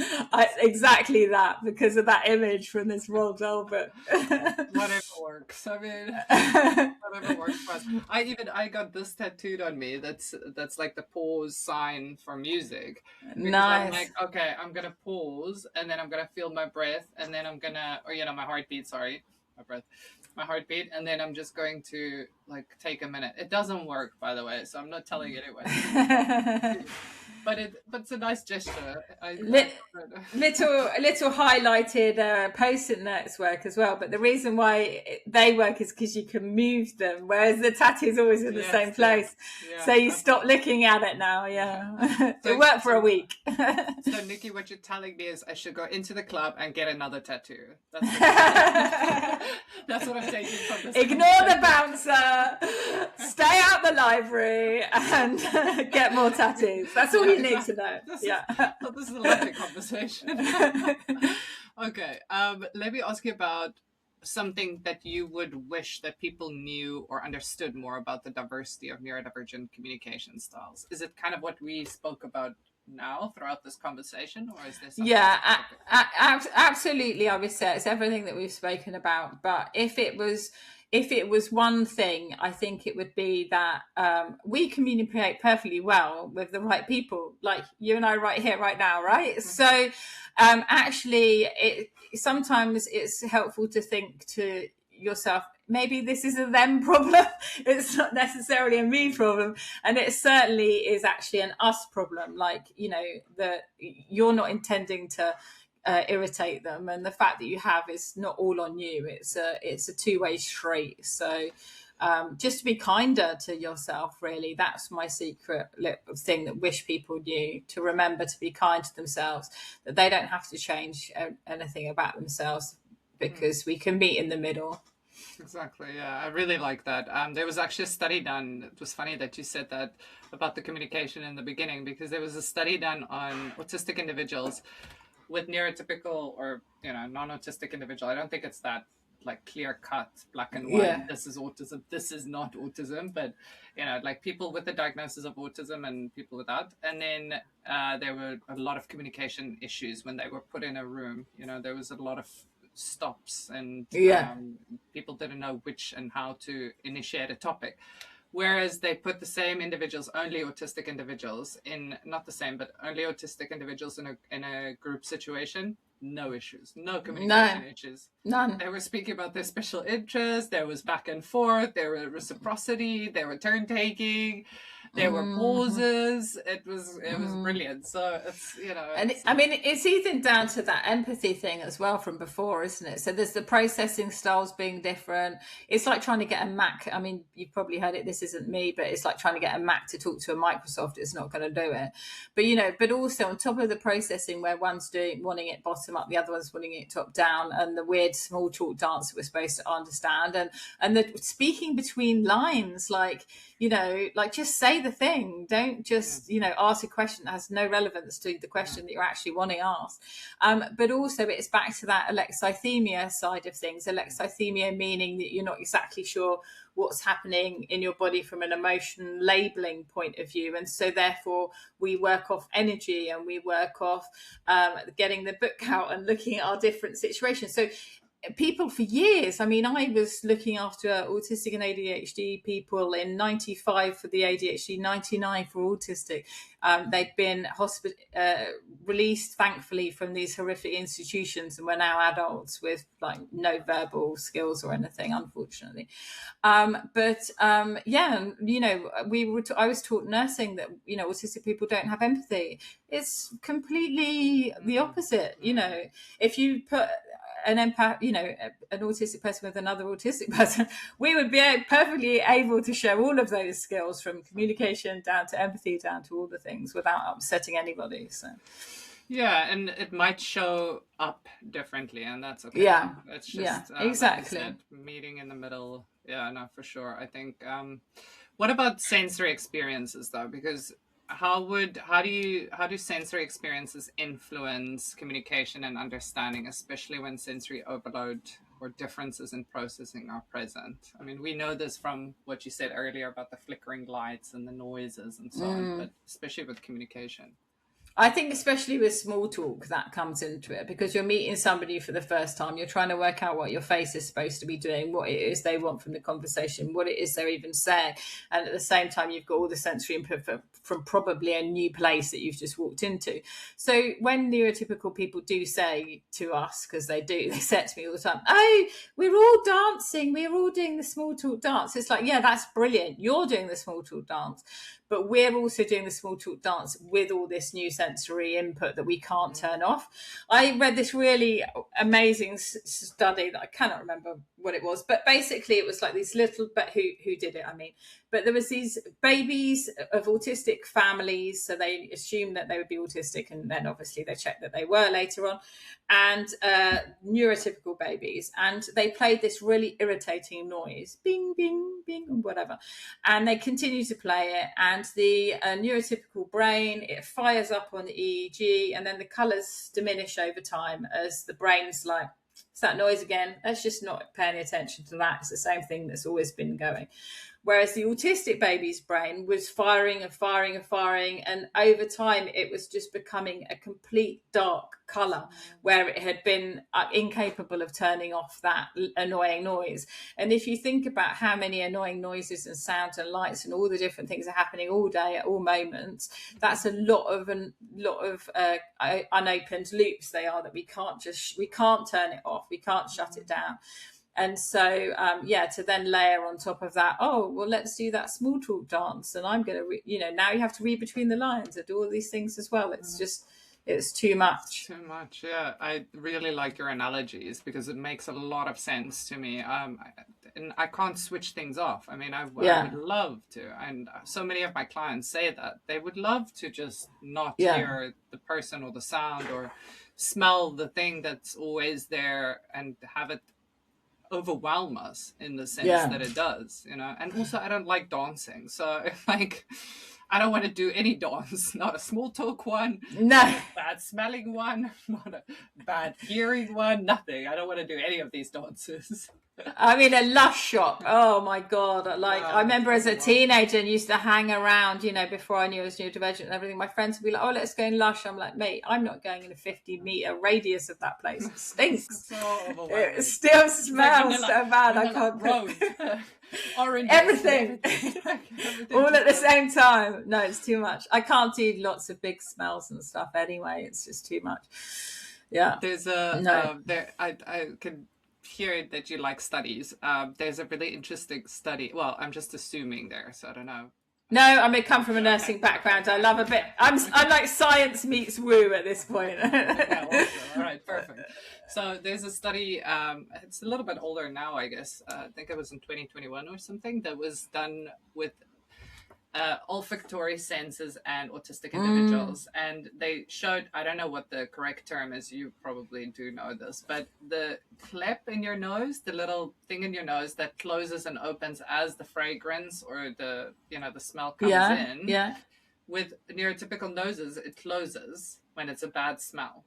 exactly that, because of that image from this Roald Dahl book. Whatever works. I mean, whatever works for us. I got this tattooed on me. That's like the pause sign for music. Nice. I'm like, okay, I'm gonna pause, and then I'm gonna feel my breath, and then I'm gonna, or, you know, my heartbeat. Sorry. my breath, my heartbeat, and then I'm just going to like take a minute. It doesn't work, by the way, so I'm not telling anyone. But it's a nice gesture. Little highlighted post-it notes work as well, but the reason why they work is because you can move them, whereas the tattoo's always in the same place. Yeah, so you stop looking at it now. So it worked for a week. So Nicci, what you're telling me is I should go into the club and get another tattoo. That's what I'm taking from this. Ignore the bouncer, stay out the library, and get more tattoos. That's all you need to know. This is a lovely conversation. Okay, let me ask you about something that you would wish that people knew or understood more about the diversity of neurodivergent communication styles. Is it kind of what we spoke about now throughout this conversation, or is there something absolutely? I would say it's everything that we've spoken about, but if it was one thing, I think it would be that we communicate perfectly well with the right people, like you and I right here, right now, right? Mm-hmm. So actually, sometimes it's helpful to think to yourself, maybe this is a them problem. It's not necessarily a me problem, and it certainly is actually an us problem. Like, that you're not intending to irritate them, and the fact that you have is not all on you. It's a two-way street. So just to be kinder to yourself, really, that's my secret little thing that wish people knew, to remember to be kind to themselves, that they don't have to change anything about themselves, because we can meet in the middle. Exactly. Yeah, I really like that. There was actually a study done. It was funny that you said that about the communication in the beginning, because there was a study done on autistic individuals with neurotypical or non-autistic individual. I don't think it's that like clear cut, black and white. Yeah. This is autism. This is not autism. But like people with the diagnosis of autism and people without. And then there were a lot of communication issues when they were put in a room. There was a lot of stops, and people didn't know which and how to initiate a topic. Whereas they put the same individuals, only autistic individuals, not the same, but only autistic individuals in a group situation, no issues, no communication issues. None. They were speaking about their special interests, there was back and forth, there was reciprocity, there were turn taking, there were pauses. It was brilliant. So it's, and it's even down to that empathy thing as well from before, isn't it? So there's the processing styles being different. It's like trying to get a Mac. I mean, you've probably heard it, this isn't me, but it's like trying to get a Mac to talk to a Microsoft. It's not going to do it. But but also on top of the processing, where one's wanting it bottom up, the other one's wanting it top down, and the weird small talk dance that we're supposed to understand, and the speaking between lines, like just say the thing. Don't just ask a question that has no relevance to the question that you're actually wanting asked. But also it's back to that alexithymia side of things. Alexithymia meaning that you're not exactly sure what's happening in your body from an emotion labeling point of view, and so therefore we work off energy, and we work off getting the book out and looking at our different situations. So people for years, I was looking after autistic and ADHD people in 95 for the ADHD, 99 for autistic. They'd been released, thankfully, from these horrific institutions, and were now adults with like no verbal skills or anything, unfortunately. I was taught nursing that autistic people don't have empathy. It's completely the opposite. If you put an empath, an autistic person with another autistic person, we would be perfectly able to show all of those skills, from communication down to empathy, down to all the things, without upsetting anybody. So yeah, and it might show up differently, and that's okay. Yeah, it's just exactly. Like meeting in the middle. Yeah, no, for sure. I think. What about sensory experiences though? Because how do sensory experiences influence communication and understanding, especially when sensory overload or differences in processing are present? I mean, we know this from what you said earlier about the flickering lights and the noises and so on, but especially with communication. I think especially with small talk, that comes into it, because you're meeting somebody for the first time. You're trying to work out what your face is supposed to be doing, what it is they want from the conversation, what it is they're even saying. And at the same time, you've got all the sensory input from probably a new place that you've just walked into. So when neurotypical people do say to us, because they say it to me all the time, oh, we're all dancing, we're all doing the small talk dance. It's like, yeah, that's brilliant. You're doing the small talk dance. But we're also doing the small talk dance with all this new sensory input that we can't turn off. I read this really amazing study that I cannot remember what it was, but basically it was like these little, but who did it? I mean, but there was these babies of autistic families, so they assumed that they would be autistic, and then obviously they checked that they were later on, and neurotypical babies, and they played this really irritating noise, bing, bing, bing, whatever, and they continue to play it, and the neurotypical brain, it fires up on the EEG, and then the colours diminish over time as the brain's like, it's that noise again, let's just not pay any attention to that, it's the same thing that's always been going. Whereas the autistic baby's brain was firing and firing and firing, and over time it was just becoming a complete dark colour where it had been incapable of turning off that annoying noise. And if you think about how many annoying noises and sounds and lights and all the different things are happening all day at all moments, that's a lot of unopened loops they are, that we can't turn it off, we can't shut it down. And so, to then layer on top of that, oh, well, let's do that small talk dance. And I'm going to, now you have to read between the lines and do all these things as well. It's just, it's too much. Too much, yeah. I really like your analogies because it makes a lot of sense to me. And I can't switch things off. I mean, I would love to. And so many of my clients say that. They would love to just not hear the person or the sound or smell the thing that's always there and have it overwhelm us in the sense that it does, and also I don't like dancing, so like I don't want to do any dance, not a small talk one, not a bad smelling one, not a bad hearing one, nothing. I don't want to do any of these dances. I mean, a Lush shop, oh my god, I remember as a teenager and used to hang around, before I knew it was Neurodivergent and everything, my friends would be like, oh, let's go in Lush. I'm like, mate, I'm not going in a 50-meter radius of that place. It stinks. It still smells so bad. I can't orange, everything all at the same time. No, it's too much. I can't do lots of big smells and stuff anyway. It's just too much. There's I can hear that you like studies. There's a really interesting study. Well, I'm just assuming there, so I don't know. No, I come from a nursing background. I love a bit. I'm like science meets woo at this point. Awesome. All right, perfect. So there's a study. It's a little bit older now, I guess. I think it was in 2021 or something. That was done with olfactory senses and autistic individuals, and they showed, I don't know what the correct term is, you probably do know this, but the clep in your nose, the little thing in your nose that closes and opens as the fragrance or the the smell comes in, with neurotypical noses it closes when it's a bad smell.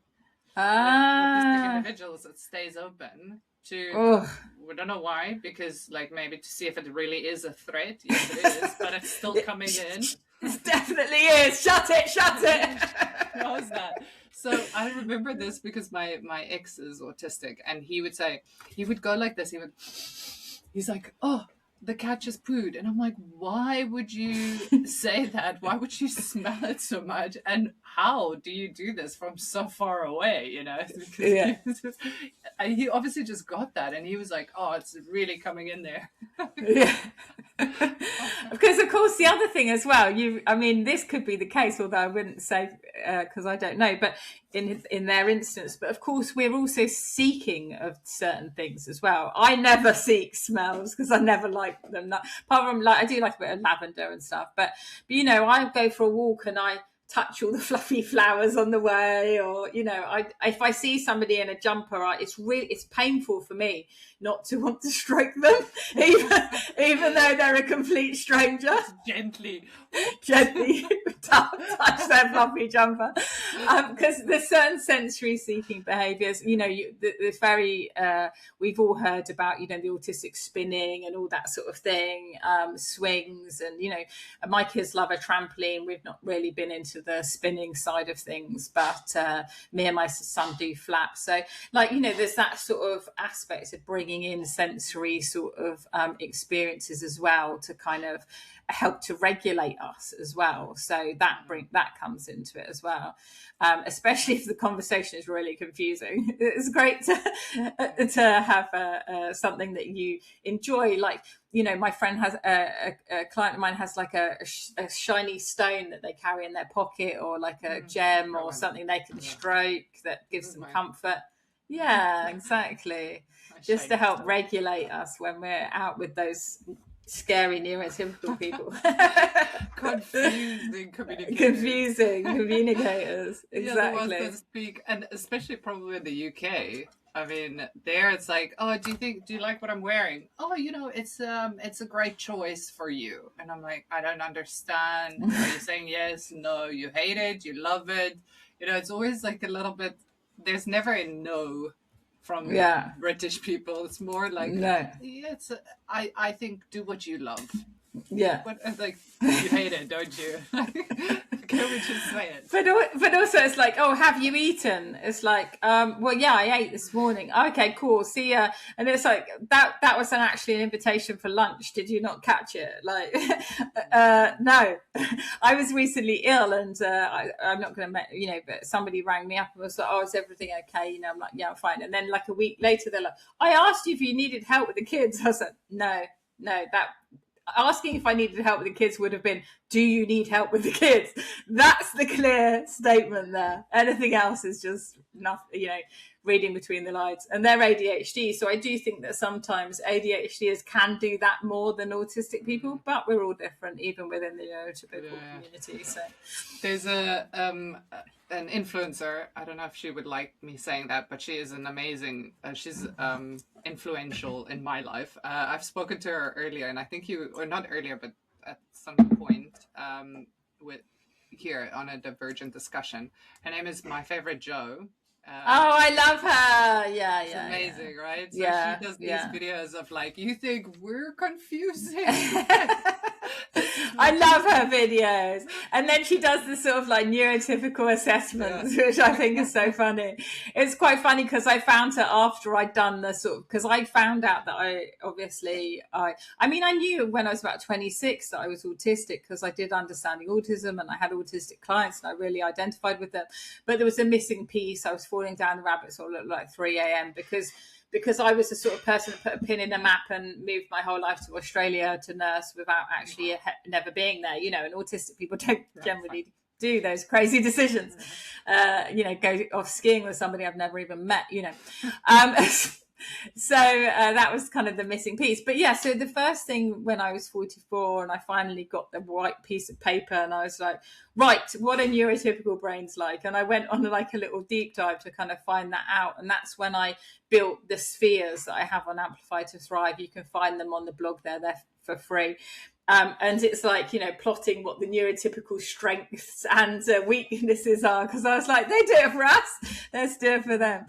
With autistic individuals it stays open we don't know why, because like maybe to see if it really is a threat. Yes, it is, but it's still coming in. It definitely is. Shut it. How is that? So I remember this because my ex is autistic, and he would go like this. He's like, oh, the cat just pooed. And I'm like, why would you say that? Why would you smell it so much? And how do you do this from so far away? Because he obviously just got that. And he was like, oh, it's really coming in there. Because of course the other thing as well, this could be the case, although I wouldn't say because I don't know, but in their instance, but of course we're also seeking of certain things as well. I never seek smells because I never like them, apart from I do like a bit of lavender and stuff, but I go for a walk and I touch all the fluffy flowers on the way, or if I see somebody in a jumper, it's painful for me not to want to stroke them, even though they're a complete stranger. Just gently touch their fluffy jumper, because there's certain sensory seeking behaviours. There's very we've all heard about the autistic spinning and all that sort of thing, swings, and my kids love a trampoline. We've not really been into into the spinning side of things, but me and my son do flap. So, like, you know, there's that sort of aspect of bringing in sensory sort of experiences as well to kind of help to regulate us as well. So that comes into it as well. Especially if the conversation is really confusing. It's great to have something that you enjoy. Like, you know, my friend has a client of mine has like a shiny stone that they carry in their pocket, or like a gem or something they can stroke that gives them comfort. Yeah, exactly. Just to help regulate us when we're out with those scary neurotypical people. Confusing communicators. Confusing communicators. Exactly. Yeah, the ones that speak, and especially probably in the UK. I mean, there it's like, oh, do you like what I'm wearing? Oh, you know, it's a great choice for you. And I'm like, I don't understand. Are you saying yes, no, you hate it, you love it? You know, it's always like a little bit. There's never a no from British people. It's more like, I think do what you love. Yeah. But like, you hate it, don't you? Can we just say it? But also it's like, oh, have you eaten? It's like, well, yeah, I ate this morning. Okay, cool. See ya. And it's like, that was actually an invitation for lunch. Did you not catch it? Like, no. I was recently ill, and I'm not going to, you know, but somebody rang me up and was like, oh, is everything okay? You know, I'm like, yeah, I'm fine. And then like a week later, they're like, I asked you if you needed help with the kids. I was like, no, that asking if I needed help with the kids would have been, do you need help with the kids? That's the clear statement there. Anything else is just nothing, you know, reading between the lines. And they're ADHD. So I do think that sometimes ADHDers can do that more than autistic people, but we're all different, even within the neurotypical community. So there's an influencer. I don't know if she would like me saying that, but she is an amazing, she's influential in my life. I've spoken to her earlier, and I think or not earlier, but at some point with here on a Divergent discussion. Her name is My Favorite Joe. I love her. Yeah, it's amazing, right? So yeah, she does these videos of like, you think we're confusing? I love her videos. And then she does the sort of like neurotypical assessments, which I think is so funny. It's quite funny because I found her after I'd done the sort of, because I found out that I mean, I knew when I was about 26 that I was autistic because I did Understanding Autism and I had autistic clients and I really identified with them. But there was a missing piece. I was falling down the rabbit hole at like 3 a.m. because I was the sort of person that put a pin in a map and moved my whole life to Australia to nurse without actually never being there, you know, and autistic people don't generally do those crazy decisions, you know, go off skiing with somebody I've never even met, you know. So that was kind of the missing piece. But yeah, so the first thing when I was 44 and I finally got the white piece of paper and I was like, right, what are neurotypical brains like? And I went on like a little deep dive to kind of find that out. And that's when I built the spheres that I have on Amplify to Thrive. You can find them on the blog there. They're for free. And it's like, you know, plotting what the neurotypical strengths and weaknesses are. Because I was like, they do it for us. Let's do it for them.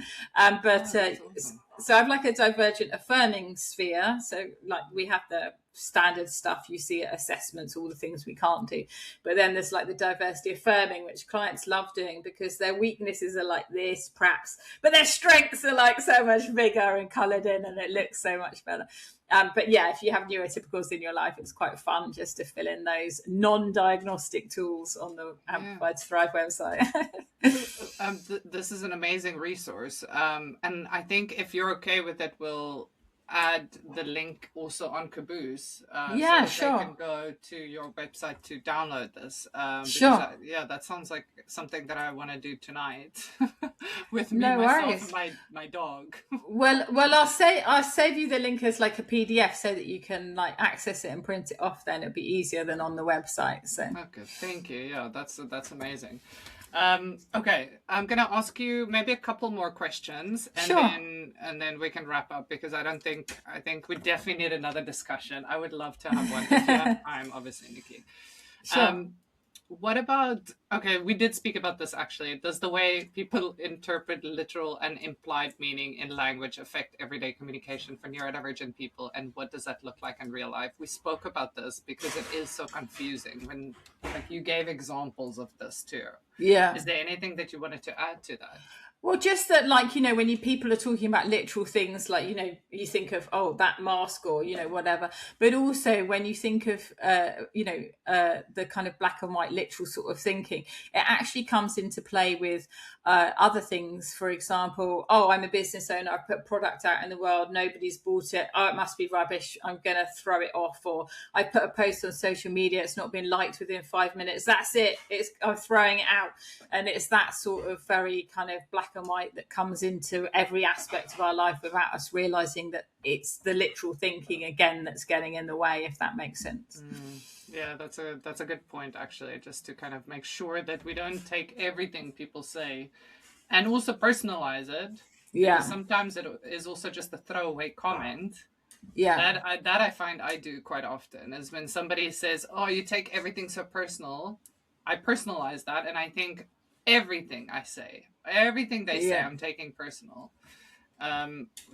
So I have like a divergent affirming sphere. So like we have the standard stuff you see at assessments, all the things we can't do. But then there's like the diversity affirming, which clients love doing because their weaknesses are like this, perhaps, but their strengths are like so much bigger and coloured in and it looks so much better. But yeah, if you have neurotypicals in your life, it's quite fun just to fill in those non-diagnostic tools on the Amplified to Thrive website. This is an amazing resource. And I think if you're okay with it, we'll add the link also on Kaboose. So they can go to your website to download this. That sounds like something that I want to do tonight with me, myself, and my dog. well, I'll save you the link as like a PDF so that you can like access it and print it off. Then it'll be easier than on the website. So okay, thank you. Yeah, that's amazing. Okay, I'm gonna ask you maybe a couple more questions, and then we can wrap up because I think we definitely need another discussion. I would love to have one if you have time, obviously, Nicci. Sure. What about, okay, we did speak about this actually. Does the way people interpret literal and implied meaning in language affect everyday communication for neurodivergent people? And what does that look like in real life? We spoke about this because it is so confusing when, like, you gave examples of this too. Yeah. Is there anything that you wanted to add to that? Well, just that, like, when people are talking about literal things, like, you think of, oh, that mask, or, whatever. But also when you think of, the kind of black and white literal sort of thinking, it actually comes into play with other things. For example, oh, I'm a business owner, I put a product out in the world, nobody's bought it, oh, it must be rubbish, I'm going to throw it off. Or I put a post on social media, it's not been liked within 5 minutes, that's it, I'm throwing it out. And it's that sort of very kind of black and white that comes into every aspect of our life without us realizing that it's the literal thinking again that's getting in the way, if that makes sense. Yeah, that's a good point actually, just to kind of make sure that we don't take everything people say and also personalize it. Yeah. Because sometimes it is also just a throwaway comment. Yeah. That I find I do quite often, is when somebody says, "Oh, you take everything so personal." I personalize that, and I think everything I say, everything they say, I'm taking personal.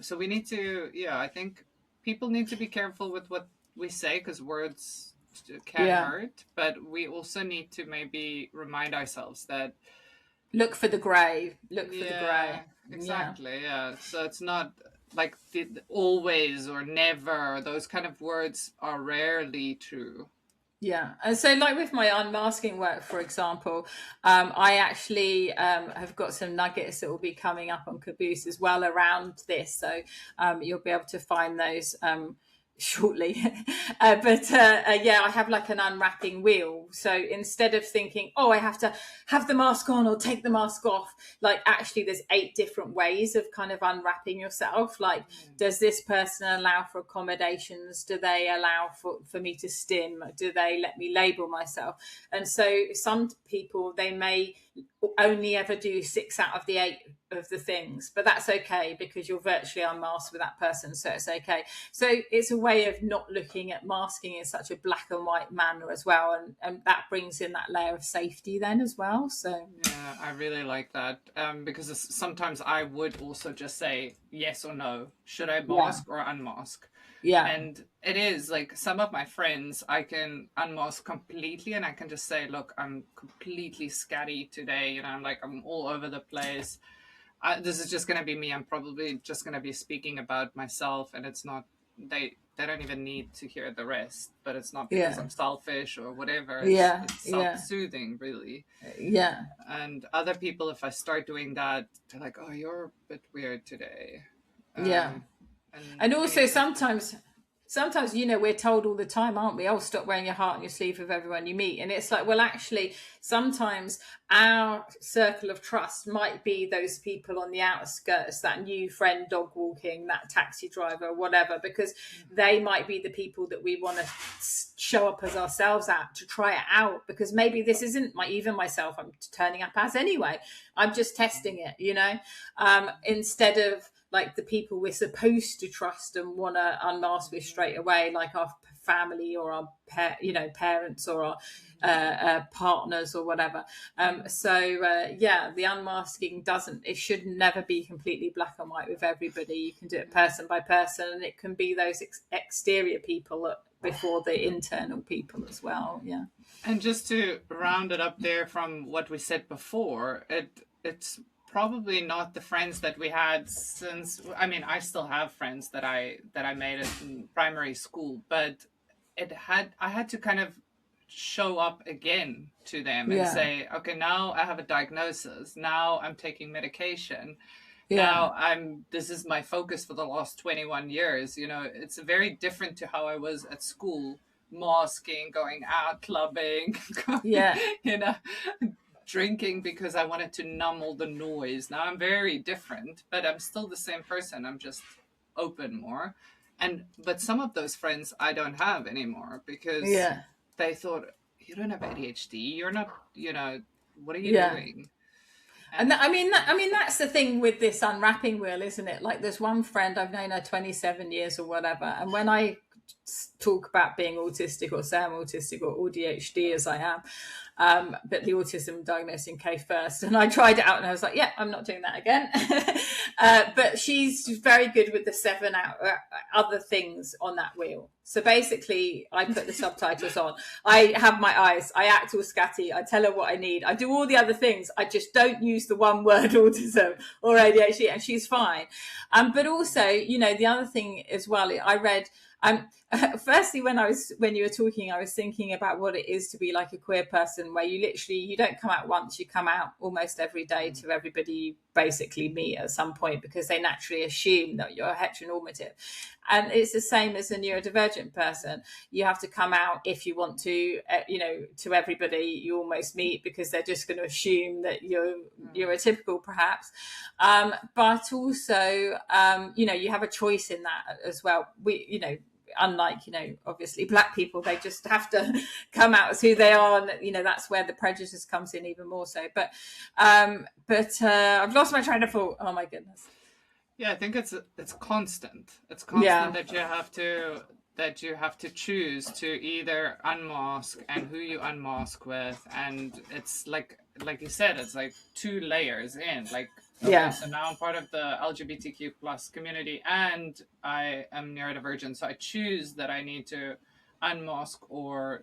So we need to, I think people need to be careful with what we say, because words can hurt, but we also need to maybe remind ourselves that look for the grey. Look for the grey. Exactly. Yeah. So it's not like the always or never. Those kind of words are rarely true. Yeah. And so, like with my unmasking work, for example, I actually have got some nuggets that will be coming up on Kaboose as well around this. So you'll be able to find those shortly. I have like an unwrapping wheel. So instead of thinking, oh, I have to have the mask on or take the mask off, like actually there's 8 different ways of kind of unwrapping yourself. Like, does this person allow for accommodations? Do they allow for me to stim? Do they let me label myself? And so some people, they may only ever do 6 out of the 8 of the things, but that's okay because you're virtually unmasked with that person, so it's okay. So it's a way of not looking at masking in such a black and white manner as well, and that brings in that layer of safety then as well. So yeah, I really like that, because sometimes I would also just say yes or no, should I mask or unmask. And it is like some of my friends I can unmask completely, and I can just say, look, I'm completely scatty today, I'm all over the place. This is just going to be me. I'm probably just going to be speaking about myself, and it's not, they don't even need to hear the rest, but it's not because I'm selfish or whatever. It's self-soothing, really. Yeah. And other people, if I start doing that, they're like, oh, you're a bit weird today. And also sometimes we're told all the time, aren't we, oh, stop wearing your heart on your sleeve with everyone you meet. And it's like, well, actually sometimes our circle of trust might be those people on the outskirts, that new friend dog walking, that taxi driver, whatever, because they might be the people that we want to show up as ourselves at, to try it out, because maybe this isn't even myself I'm turning up as anyway, I'm just testing it, instead of like the people we're supposed to trust and want to unmask with straight away, like our family or our parents or our partners or whatever. The unmasking it should never be completely black and white with everybody. You can do it person by person, and it can be those exterior people before the internal people as well. Yeah. And just to round it up there from what we said before, it's probably not the friends that we had since, I still have friends that I made in primary school, but I had to kind of show up again to them and say, okay, now I have a diagnosis, now I'm taking medication, now this is my focus for the last 21 years. It's very different to how I was at school, masking, going out clubbing, drinking because I wanted to numb all the noise. Now I'm very different, but I'm still the same person. I'm just open more. But some of those friends I don't have anymore because they thought, you don't have ADHD. You're not, what are you doing? And that's the thing with this unwrapping wheel, isn't it? Like, there's one friend, I've known her 27 years or whatever. And when I talk about being autistic or say I'm autistic or ADHD as I am. But the autism diagnosing came first, and I tried it out and I was like, yeah, I'm not doing that again. But she's very good with the 7 other things on that wheel. So basically I put the subtitles on, I have my eyes, I act all scatty, I tell her what I need, I do all the other things, I just don't use the one word autism or ADHD, and she's fine. But also, you know, the other thing as well, I read, firstly, when you were talking, I was thinking about what it is to be like a queer person, where you don't come out once, you come out almost every day to everybody you basically meet at some point, because they naturally assume that you're heteronormative. And it's the same as a neurodivergent person. You have to come out if you want to, to everybody you almost meet, because they're just going to assume that you're atypical, perhaps. But also, you have a choice in that as well. Unlike, obviously Black people, they just have to come out as who they are. And, that's where the prejudice comes in even more so. But I've lost my train of thought. Oh, my goodness. Yeah, I think it's constant. It's constant that you have to choose to either unmask and who you unmask with. And it's like you said, it's like 2 layers in. Like, okay, so now I'm part of the LGBTQ plus community and I am neurodivergent. So I choose that I need to unmask or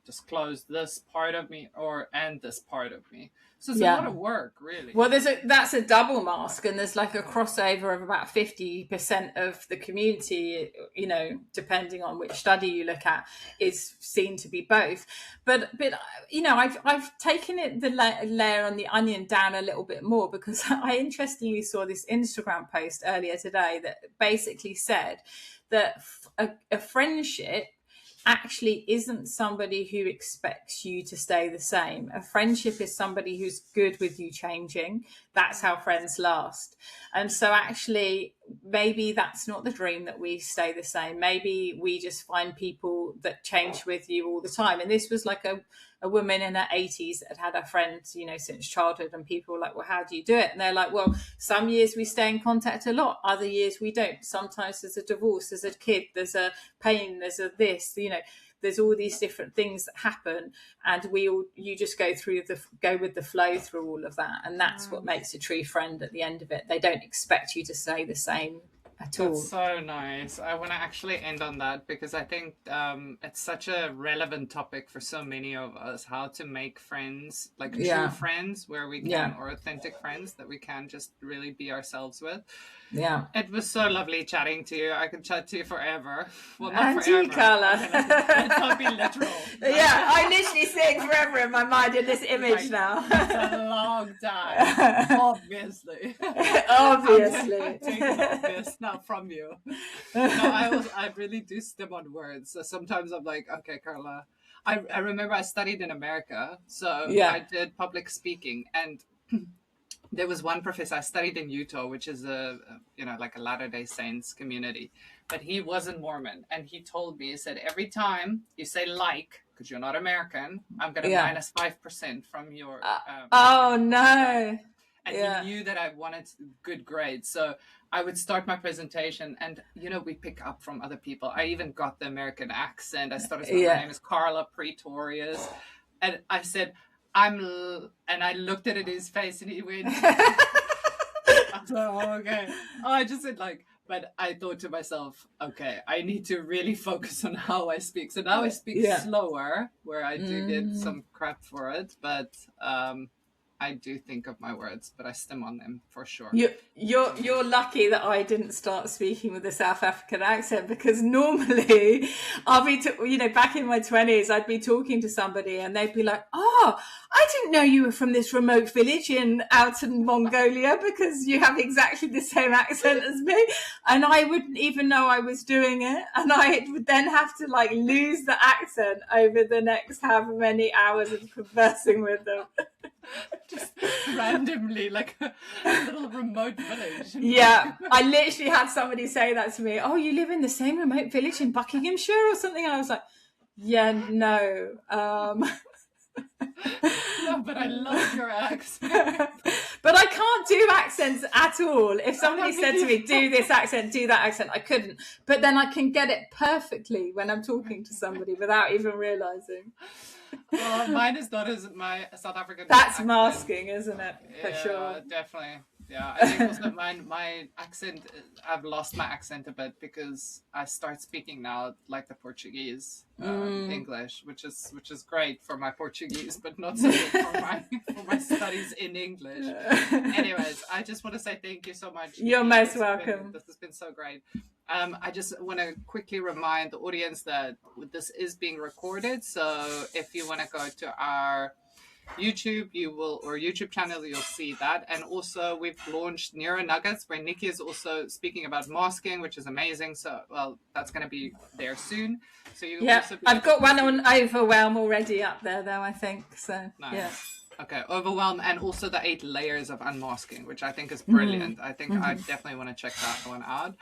disclose this part of me and this part of me. So it's a lot of work, really. Well, that's a double mask, and there's like a crossover of about 50% of the community, depending on which study you look at, is seen to be both. But I've taken it the layer on the onion down a little bit more, because I interestingly saw this Instagram post earlier today that basically said that a friendship actually isn't somebody who expects you to stay the same. A friendship is somebody who's good with you changing. That's how friends last. And so actually, maybe that's not the dream, that we stay the same. Maybe we just find people that change with you all the time. And this was like a woman in her 80s that had a friend, since childhood, and people were like, well, how do you do it? And they're like, well, some years we stay in contact a lot, other years we don't. Sometimes there's a divorce, there's a kid, there's a pain, there's a this, there's all these different things that happen, and you just go with the flow through all of that. And that's what makes a true friend at the end of it. They don't expect you to say the same at all. That's so nice. I want to actually end on that, because I think it's such a relevant topic for so many of us, how to make friends, like true friends where we can, or authentic friends that we can just really be ourselves with. Yeah. It was so lovely chatting to you. I could chat to you forever. Well, not and forever. You, Carla. Let's not be literal. Yeah, I'm literally saying forever in my mind in this image now. It's a long time. Obviously. Obviously. I'm taking obvious now from you. No, I really do stim on words. So sometimes I'm like, okay, Carla. I remember I studied in America. So I did public speaking, and there was one professor. I studied in Utah, which is like a Latter-day Saints community, but he wasn't Mormon. And he told me, he said, every time you say like, because you're not American, I'm going to minus 5% from your... oh, no. And he knew that I wanted good grades. So I would start my presentation, and, we pick up from other people. I even got the American accent. I started saying, my name is Carla Pretorius. And I said... and I looked at it in his face, and he went, I was like, oh, okay. Oh, I just said but I thought to myself, okay, I need to really focus on how I speak. So now I speak slower, where I do get some crap for it, but I do think of my words, but I stim on them for sure. You're lucky that I didn't start speaking with a South African accent, because normally I'll be, back in my 20s, I'd be talking to somebody and they'd be like, oh, I didn't know you were from this remote village out in Mongolia, because you have exactly the same accent as me. And I wouldn't even know I was doing it. And I would then have to lose the accent over the next however many hours of conversing with them. Just randomly, like a little remote village. Yeah, I literally had somebody say that to me. Oh, you live in the same remote village in Buckinghamshire or something? And I was like, yeah, no. No, but I love your accent. But I can't do accents at all. If somebody said to me, do this accent, do that accent, I couldn't. But then I can get it perfectly when I'm talking to somebody without even realizing. Mine is not as my South African That's accent. masking, isn't it? For sure. Definitely. Yeah, I think also my accent, I've lost my accent a bit because I start speaking now like the Portuguese, English, which is great for my Portuguese, but not so good for my studies in English. Anyways, I just want to say thank you so much. You're most welcome. This has been so great. I just want to quickly remind the audience that this is being recorded. So if you want to go to our YouTube, YouTube channel, you'll see that. And also we've launched Neuro Nuggets, where Nicci is also speaking about masking, which is amazing. So, well, that's going to be there soon. So I've got one on overwhelm already up there, though, I think. So, nice. Yeah. Okay, overwhelm, and also the 8 layers of unmasking, which I think is brilliant. I think I definitely want to check that one out.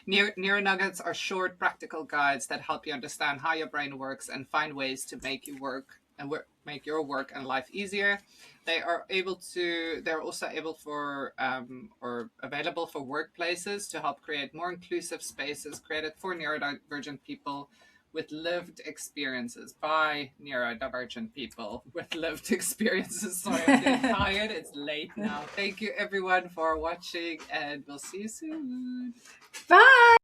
Neuro Nuggets are short, practical guides that help you understand how your brain works and find ways to make your work and life easier. They're also able for or available for workplaces to help create more inclusive spaces created for neurodivergent people with lived experiences by neurodivergent people with lived experiences. Sorry, I'm getting tired. It's late now. Thank you everyone for watching, and we'll see you soon. Bye.